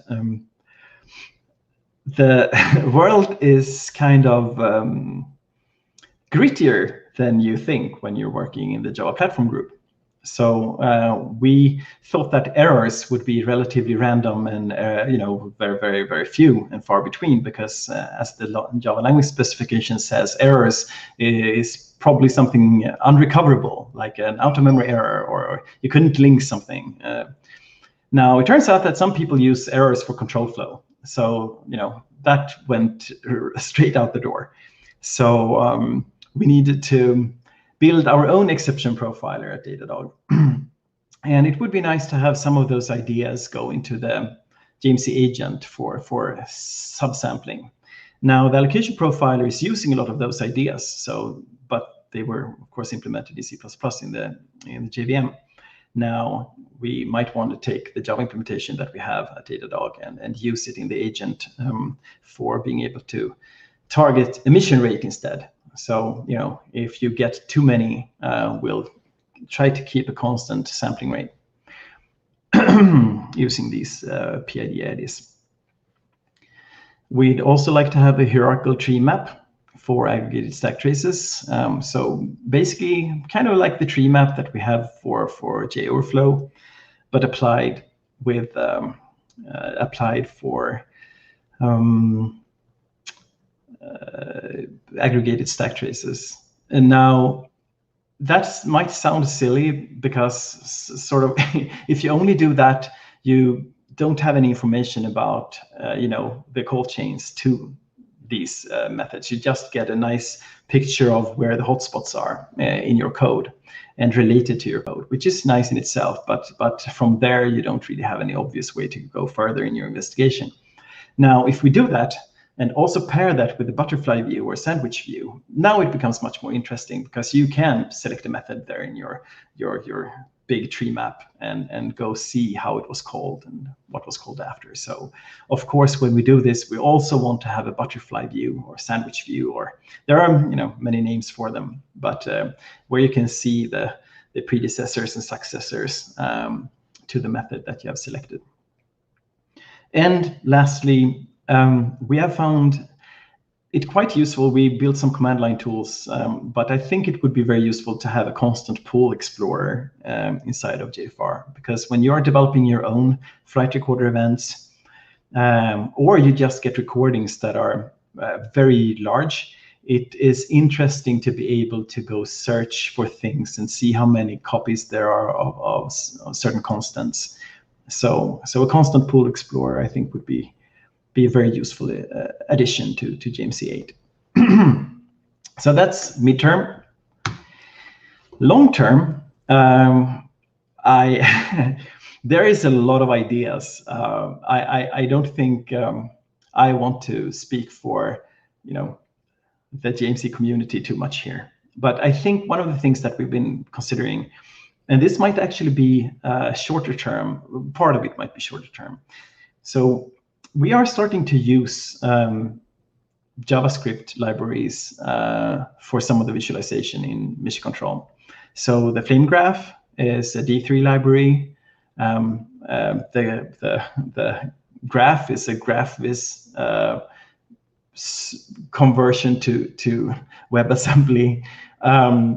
the world is kind of grittier than you think when you're working in the Java platform group. So we thought that errors would be relatively random and very, very, very few and far between, because as the Java language specification says, errors is probably something unrecoverable, like an out-of-memory error, or you couldn't link something. Now it turns out that some people use errors for control flow, so that went straight out the door. So we needed to build our own exception profiler at Datadog. And it would be nice to have some of those ideas go into the JMC Agent for subsampling. Now, the allocation profiler is using a lot of those ideas, but they were, of course, implemented in C++ in the JVM. Now, we might want to take the Java implementation that we have at Datadog and use it in the agent for being able to target emission rate instead. So, if you get too many, we'll try to keep a constant sampling rate using these PID IDs. We'd also like to have a hierarchical tree map for aggregated stack traces. So basically, kind of like the tree map that we have for Overflow, but applied for aggregated stack traces. And now that might sound silly, because sort of if you only do that, you don't have any information about the call chains to these methods. You just get a nice picture of where the hotspots are in your code and related to your code, which is nice in itself, but from there you don't really have any obvious way to go further in your investigation. Now, if we do that, and also pair that with the butterfly view or sandwich view, now it becomes much more interesting, because you can select a method there in your big tree map and go see how it was called and what was called after. So, of course, when we do this, we also want to have a butterfly view or sandwich view, or there are many names for them, but where you can see the predecessors and successors to the method that you have selected. And lastly, we have found it quite useful. We built some command line tools, but I think it would be very useful to have a constant pool explorer inside of JFR, because when you're developing your own flight recorder events, or you just get recordings that are very large, it is interesting to be able to go search for things and see how many copies there are of certain constants. So a constant pool explorer, I think, would be a very useful addition to JMC 8. So that's midterm. Long term, there is a lot of ideas. I don't think I want to speak for, the JMC community too much here. But I think one of the things that we've been considering, and this might actually be shorter term, part of it might be shorter term. So we are starting to use JavaScript libraries for some of the visualization in mission control. So the flame graph is a D3 library. The graph is a GraphViz conversion to WebAssembly.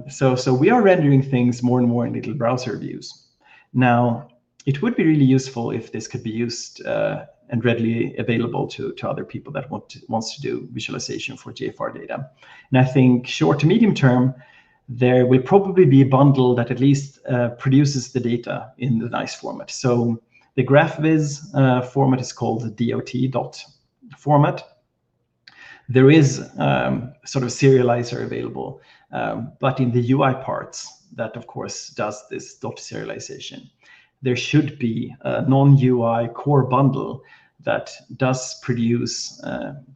So we are rendering things more and more in little browser views. Now, it would be really useful if this could be used and readily available to other people that wants to do visualization for JFR data. And I think short to medium term, there will probably be a bundle that at least produces the data in the nice format. So the GraphViz format is called DOT format. There is sort of serializer available, but in the UI parts, that of course does this dot serialization. There should be a non-UI core bundle that does produce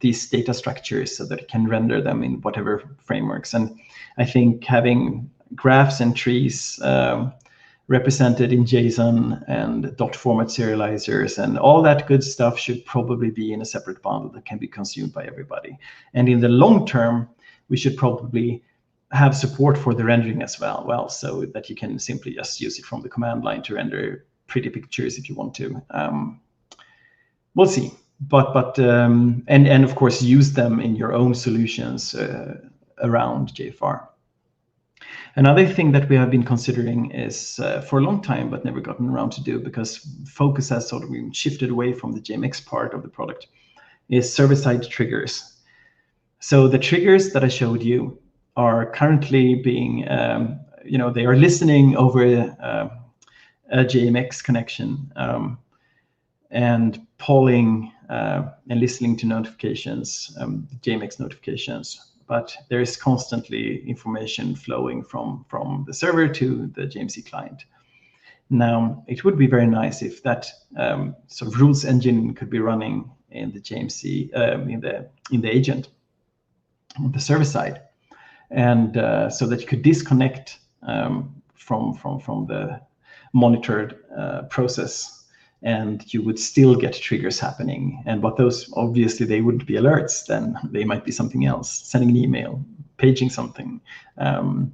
these data structures so that it can render them in whatever frameworks. And I think having graphs and trees represented in JSON and dot format serializers and all that good stuff should probably be in a separate bundle that can be consumed by everybody. And in the long term, we should probably have support for the rendering as well, so that you can simply just use it from the command line to render pretty pictures if you want to. We'll see, but and of course use them in your own solutions around JFR. Another thing that we have been considering is for a long time, but never gotten around to do because focus has sort of been shifted away from the JMX part of the product, is server-side triggers. So the triggers that I showed you are currently being, they are listening over a JMX connection and polling and listening to notifications, JMX notifications. But there is constantly information flowing from the server to the JMC client. Now, it would be very nice if that sort of rules engine could be running in the JMC in the agent on the server side, and so that you could disconnect from the monitored process, and you would still get triggers happening. And what those, obviously, they wouldn't be alerts, then they might be something else, sending an email, paging something. Yeah,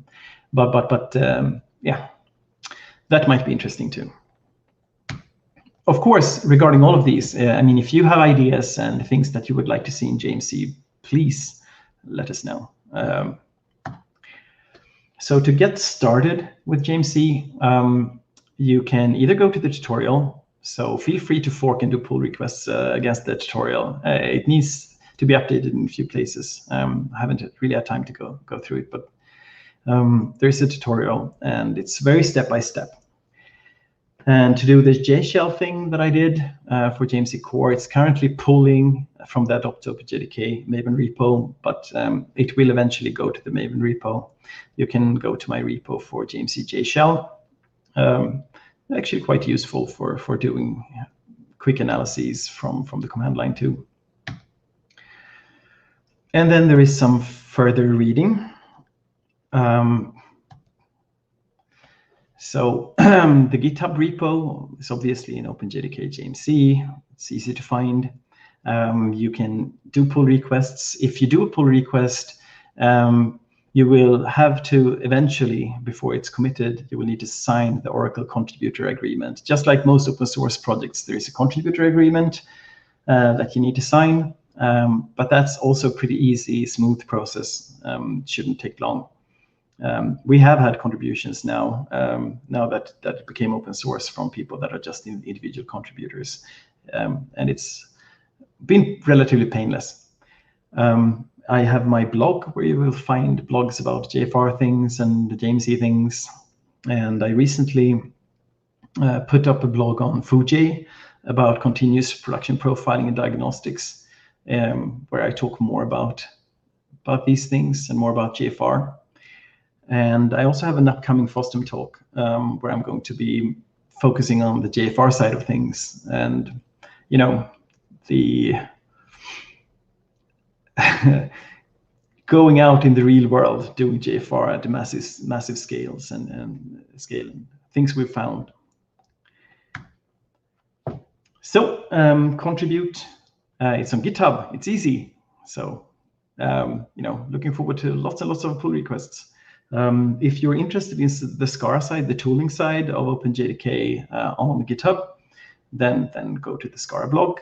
that might be interesting too. Of course, regarding all of these, if you have ideas and things that you would like to see in JMC, please let us know. So to get started with JMC, you can either go to the tutorial. So feel free to fork and do pull requests against the tutorial. It needs to be updated in a few places. I haven't really had time to go through it, but there's a tutorial and it's very step-by-step. And to do the JShell thing that I did for JMC Core, it's currently pulling from that JDK Maven repo, but it will eventually go to the Maven repo. You can go to my repo for JMC JShell. Actually quite useful for doing quick analyses from the command line too. And then there is some further reading. So the GitHub repo is obviously in OpenJDK JMC. It's easy to find. You can do pull requests. If you do a pull request, you will have to eventually, before it's committed, you will need to sign the Oracle contributor agreement. Just like most open source projects, there is a contributor agreement that you need to sign, but that's also a pretty easy, smooth process. Shouldn't take long. We have had contributions now that it became open source from people that are just individual contributors, and it's been relatively painless. I have my blog where you will find blogs about JFR things and the JMC things. And I recently put up a blog on Fuji about continuous production profiling and diagnostics, where I talk more about these things and more about JFR. And I also have an upcoming FOSDEM talk where I'm going to be focusing on the JFR side of things, and the going out in the real world doing JFR at the massive scales and scaling things we've found. So contribute. It's on GitHub. It's easy. So looking forward to lots and lots of pull requests. If you're interested in the SCARA side, the tooling side of OpenJDK on GitHub, then go to the SCARA blog.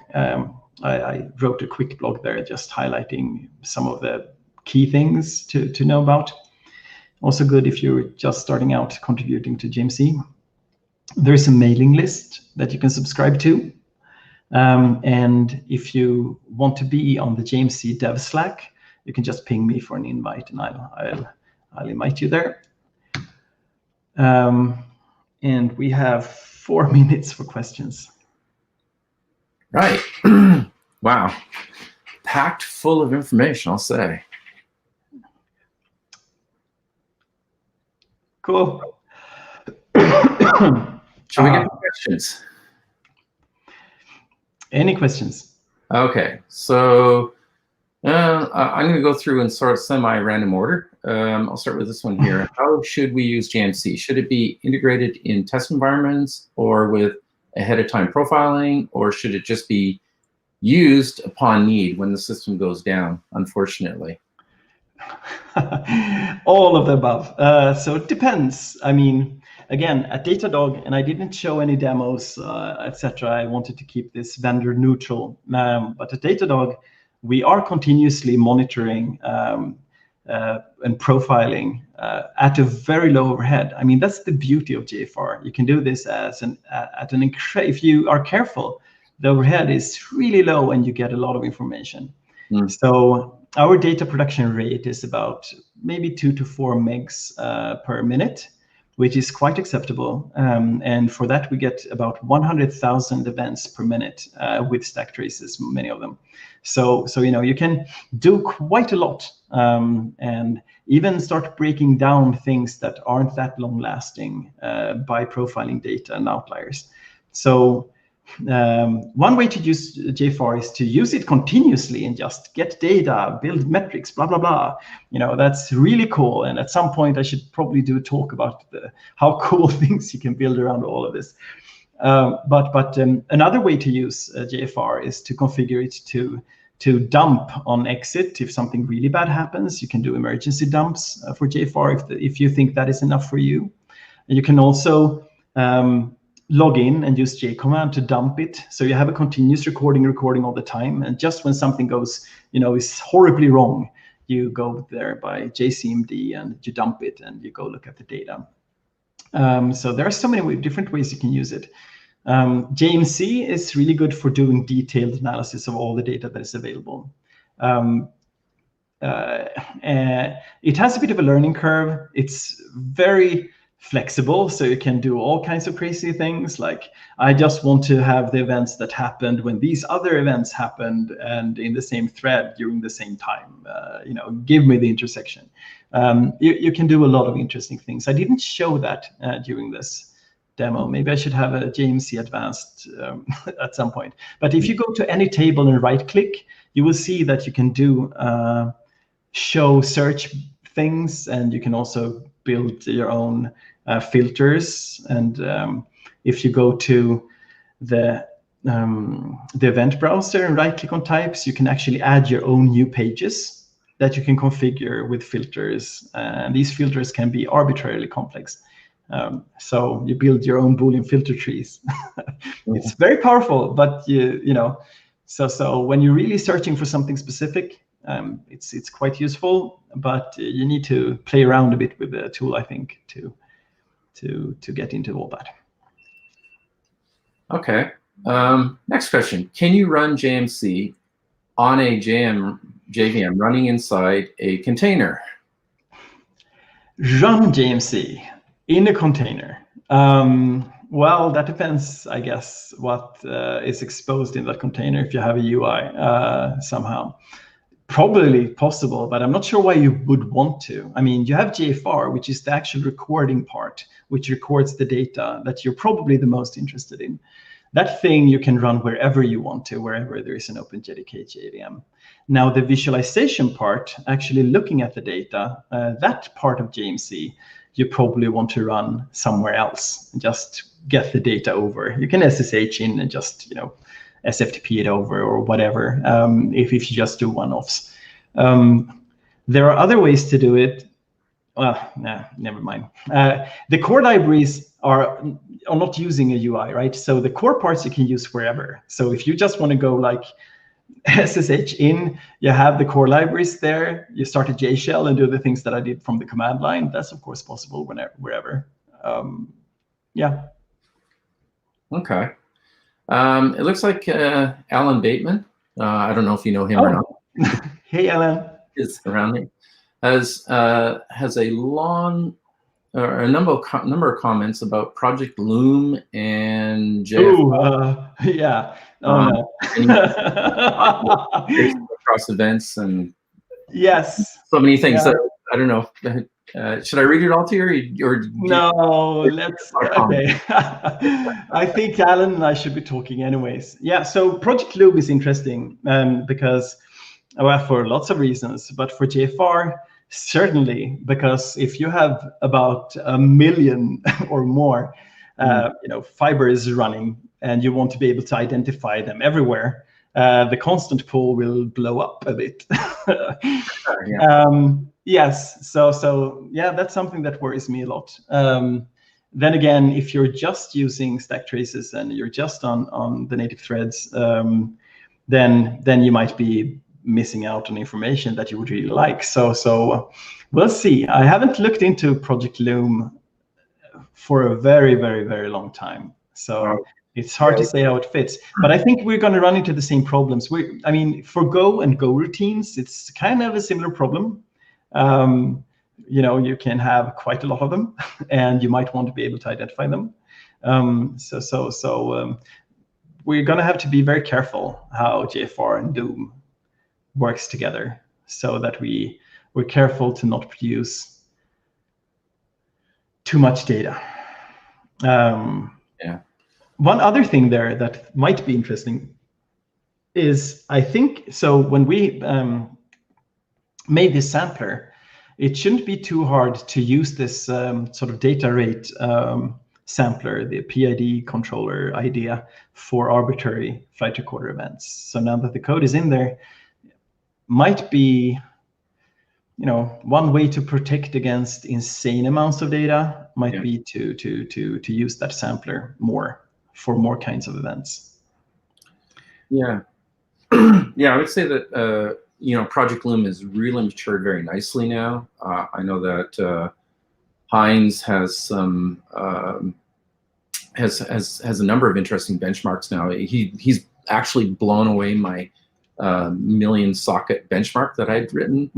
I wrote a quick blog there just highlighting some of the key things to know about. Also good if you're just starting out contributing to JMC. There is a mailing list that you can subscribe to. And if you want to be on the JMC Dev Slack, you can just ping me for an invite, and I'll invite you there. And we have 4 minutes for questions. Right. Wow. Packed full of information, I'll say. Cool. Shall we get to questions? Any questions? Okay, so I'm going to go through in sort of semi-random order. I'll start with this one here. How should we use JMC? Should it be integrated in test environments or with ahead-of-time profiling, or should it just be used upon need when the system goes down, unfortunately? All of the above. So it depends. I mean, again, at Datadog, and I didn't show any demos, etc. I wanted to keep this vendor neutral. But at Datadog, we are continuously monitoring and profiling at a very low overhead. I mean, that's the beauty of JFR. You can do this if you are careful, the overhead is really low and you get a lot of information. So our data production rate is about maybe 2 to 4 megs per minute, which is quite acceptable. And for that, we get about 100,000 events per minute with stack traces, many of them. So you can do quite a lot and even start breaking down things that aren't that long lasting by profiling data and outliers. So one way to use JFR is to use it continuously and just get data, build metrics, blah, blah, blah. That's really cool. And at some point, I should probably do a talk about how cool things you can build around all of this. But another way to use JFR is to configure it to dump on exit. If something really bad happens, you can do emergency dumps for JFR if you think that is enough for you. And you can also log in and use JCommand to dump it. So you have a continuous recording all the time. And just when something goes, is horribly wrong, you go there by JCMD and you dump it and you go look at the data. So there are so many different ways you can use it. JMC is really good for doing detailed analysis of all the data that is available. It has a bit of a learning curve. It's very flexible, so you can do all kinds of crazy things. Like, I just want to have the events that happened when these other events happened and in the same thread during the same time. Give me the intersection. You can do a lot of interesting things. I didn't show that during this demo. Maybe I should have a JMC Advanced at some point. But if you go to any table and right-click, you will see that you can do show search things, and you can also build your own filters. And if you go to the event browser and right-click on types, you can actually add your own new pages that you can configure with filters. And these filters can be arbitrarily complex. So you build your own Boolean filter trees. It's very powerful, but so when you're really searching for something specific, it's quite useful, but you need to play around a bit with the tool, I think, to get into all that. Okay. Next question. Can you run JMC on a JVM running inside a container. Run JMC in a container. Well, that depends, I guess, what is exposed in that container if you have a UI somehow. Probably possible, but I'm not sure why you would want to. I mean, you have JFR, which is the actual recording part, which records the data that you're probably the most interested in. That thing you can run wherever you want to, wherever there is an OpenJDK JVM. Now, the visualization part, actually looking at the data, that part of JMC, you probably want to run somewhere else, just get the data over. You can SSH in and just, SFTP it over or whatever, if you just do one-offs. There are other ways to do it. Well, nah, never mind. The core libraries are not using a UI, right? So the core parts you can use wherever. So if you just want to go like SSH in, you have the core libraries there, you start a JShell and do the things that I did from the command line. That's of course possible wherever. Yeah. Okay. It looks like Alan Bateman, I don't know if you know him or not. Hey, Alan. Is around here. Has a long or a number of comments about Project Loom and JFR. Yeah. Oh no. Across events and yes, so many things. Yeah. That, I don't know. Should I read it all to you, or no? Let's. Okay. I think Alan and I should be talking anyways. Yeah. So Project Loom is interesting because, well, for lots of reasons, but for JFR. Certainly, because if you have about 1 million or more, fibers running, and you want to be able to identify them everywhere, the constant pool will blow up a bit. Yes, so yeah, that's something that worries me a lot. Then again, if you're just using stack traces and you're just on the native threads, then you might be missing out on information that you would really like. So we'll see. I haven't looked into Project Loom for a very, very, very long time. So it's hard to say how it fits. But I think we're going to run into the same problems. I mean, for Go and Go routines, it's kind of a similar problem. You can have quite a lot of them, and you might want to be able to identify them. So we're going to have to be very careful how JFR and Loom works together, so that we're careful to not produce too much data. Yeah. One other thing there that might be interesting is, I think, so when we made this sampler, it shouldn't be too hard to use this sort of data rate sampler, the PID controller idea for arbitrary flight recorder events. So now that the code is in there, might be, one way to protect against insane amounts of data might be to use that sampler more for more kinds of events. Yeah, yeah, I would say that Project Loom has really matured very nicely now. I know that Heinz has some has a number of interesting benchmarks now. He's actually blown away my million socket benchmark that I'd written.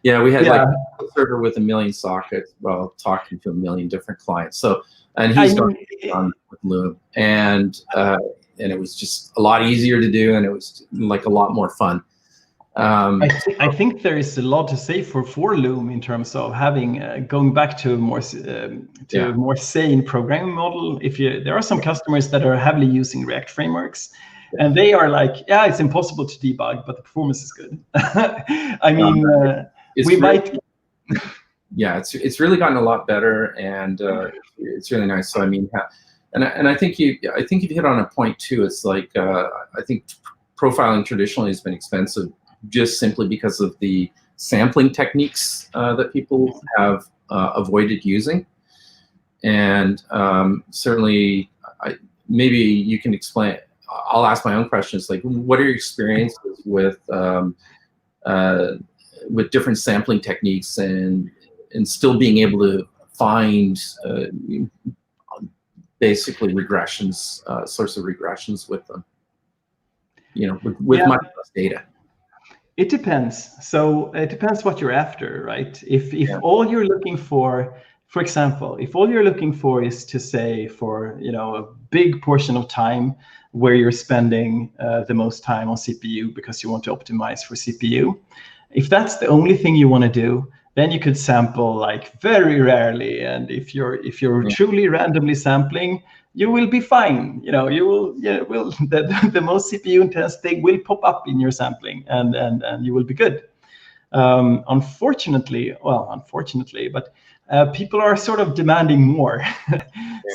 Yeah, we had like a server with 1 million sockets, well, talking to 1 million different clients. So, and he's done with Loom, and it was just a lot easier to do, and it was like a lot more fun. I think there is a lot to say for Loom in terms of having going back to a more sane programming model. There are some customers that are heavily using React frameworks, and they are like, yeah, it's impossible to debug, but the performance is good. I mean, yeah, it's really gotten a lot better, and it's really nice. So I mean, and I think you've hit on a point too. It's like I think profiling traditionally has been expensive, just simply because of the sampling techniques that people have avoided using. And certainly, maybe you can explain. I'll ask my own questions, like, what are your experiences with different sampling techniques and still being able to find basically regressions, source of regressions with them? with much less data? It depends. So it depends what you're after, right? If all you're looking for example, if all you're looking for is to say for a big portion of time where you're spending the most time on CPU because you want to optimize for CPU, if that's the only thing you want to do, then you could sample like very rarely. And if you're truly randomly sampling, you will be fine. You will the most CPU intense thing will pop up in your sampling, and you will be good. Unfortunately, but people are sort of demanding more.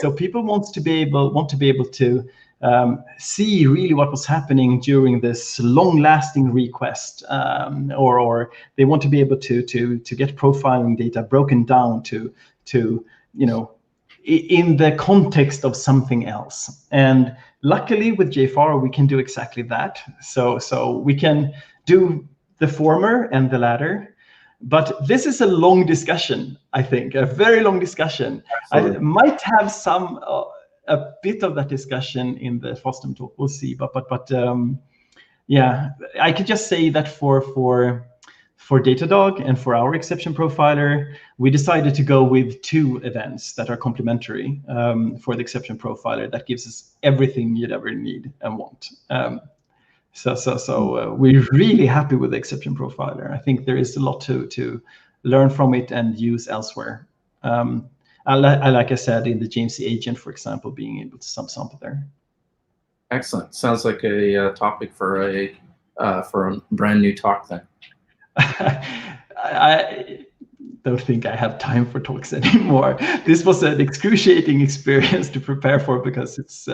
So people want to be able to see really what was happening during this long-lasting request, or they want to be able to get profiling data broken down to in the context of something else. And luckily with JFAR we can do exactly that. So we can do the former and the latter. But this is a long discussion, I think, a very long discussion. Absolutely. I might have a bit of that discussion in the FOSDEM talk. We'll see. But yeah, I could just say that for Datadog and for our exception profiler, we decided to go with 2 events that are complementary for the exception profiler. That gives us everything you'd ever need and want. So we're really happy with the exception profiler. I think there is a lot to learn from it and use elsewhere. Like I said, in the JMC Agent, for example, being able to sample there. Excellent. Sounds like a topic for a brand new talk then. I don't think I have time for talks anymore. This was an excruciating experience to prepare for because it's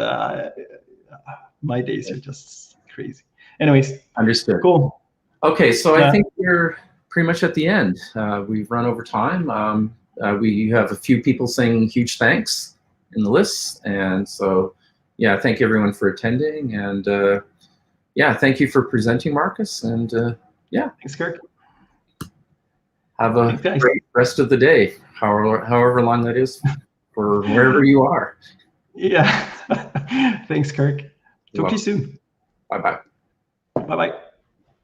my days are just crazy. Anyways, understood. Cool. Okay, so I think we're pretty much at the end. We've run over time. We have a few people saying huge thanks in the list, and so yeah, thank you everyone for attending, and yeah, thank you for presenting, Marcus, and yeah, thanks, Kirk. Have a great rest of the day, however long that is, for wherever you are. Yeah, thanks, Kirk. Talk to you soon. Bye-bye. Bye-bye.